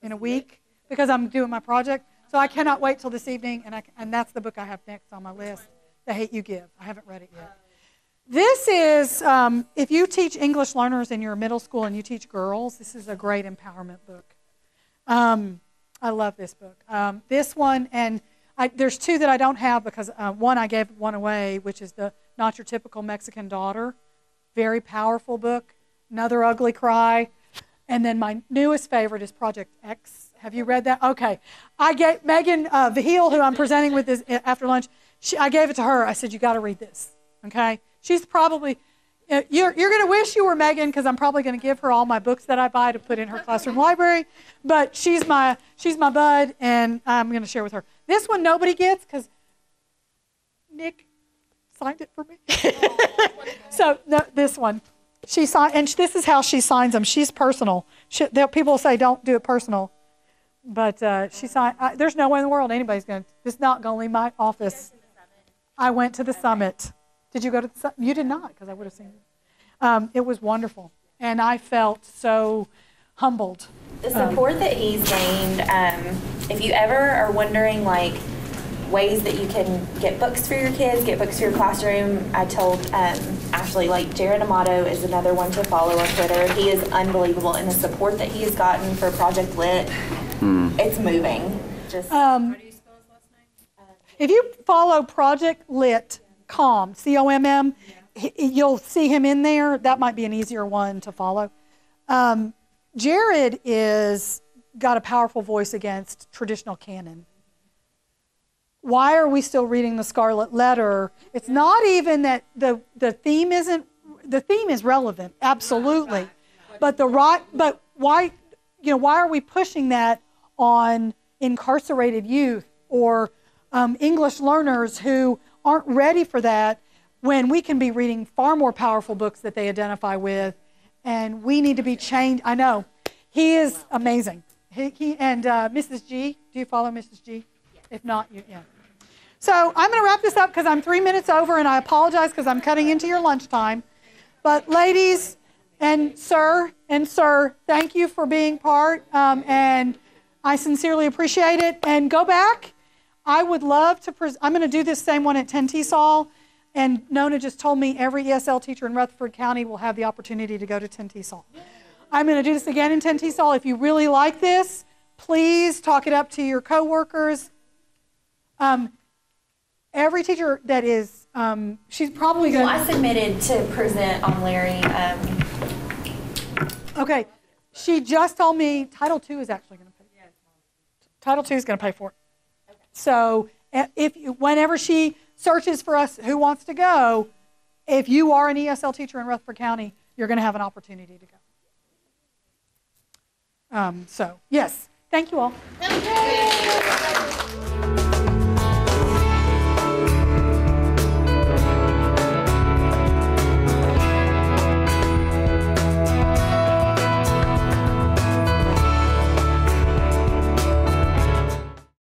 a week because I'm doing my project. So I cannot wait till this evening, and that's the book I have next on my list, The Hate You Give. I haven't read it yet. This is, if you teach English learners in your middle school and you teach girls, this is a great empowerment book. I love this book. This one, and there's 2 that I don't have because one I gave one away, which is the Not Your Typical Mexican Daughter. Very powerful book. Another Ugly Cry. And then my newest favorite is Project X. Have you read that? Okay. I gave Megan Vahil, who I'm presenting with this after lunch, I gave it to her. I said, you got to read this. Okay? She's probably, you're going to wish you were Megan because I'm probably going to give her all my books that I buy to put in her classroom library. But she's my bud, and I'm going to share with her. This one nobody gets because Nick signed it for me. So no, this one. She signed, and this is how she signs them. She's personal. People say don't do it personal. But she signed. There's no way in the world anybody's going to. It's not going to leave my office. I went to the summit. Did you go to the summit? You did not, because I would have seen it. It was wonderful, and I felt so humbled. The support that he's gained. If you ever are wondering, like, ways that you can get books for your kids, get books for your classroom, I told Ashley, like, Jared Amato is another one to follow on Twitter. He is unbelievable, and the support that he has gotten for Project Lit, it's moving. Just how do you spell his last name? If you follow Project Lit, COMM, you'll see him in there. That might be an easier one to follow. Jared is got a powerful voice against traditional canon. Why are we still reading the Scarlet Letter? It's not even that the theme isn't. The theme is relevant, absolutely, but why are we pushing that on incarcerated youth or English learners who aren't ready for that when we can be reading far more powerful books that they identify with, and we need to be changed. I know he is amazing. He and Mrs. G. Do you follow Mrs. G? If not, yeah. So I'm going to wrap this up because I'm 3 minutes over, and I apologize because I'm cutting into your lunchtime. But ladies and sir, thank you for being part, and I sincerely appreciate it. And go back. I would love to I'm going to do this same one at Tennyson, and Nona just told me every ESL teacher in Rutherford County will have the opportunity to go to Tennyson. I'm going to do this again in Tennyson. If you really like this, please talk it up to your coworkers. Every teacher that is, she's probably going to... Well, I submitted to present on Larry. Okay. She just told me Title II is actually going to pay. Title II is going to pay for it. Okay. So whenever she searches for us who wants to go, if you are an ESL teacher in Rutherford County, you're going to have an opportunity to go. So, yes. Thank you all.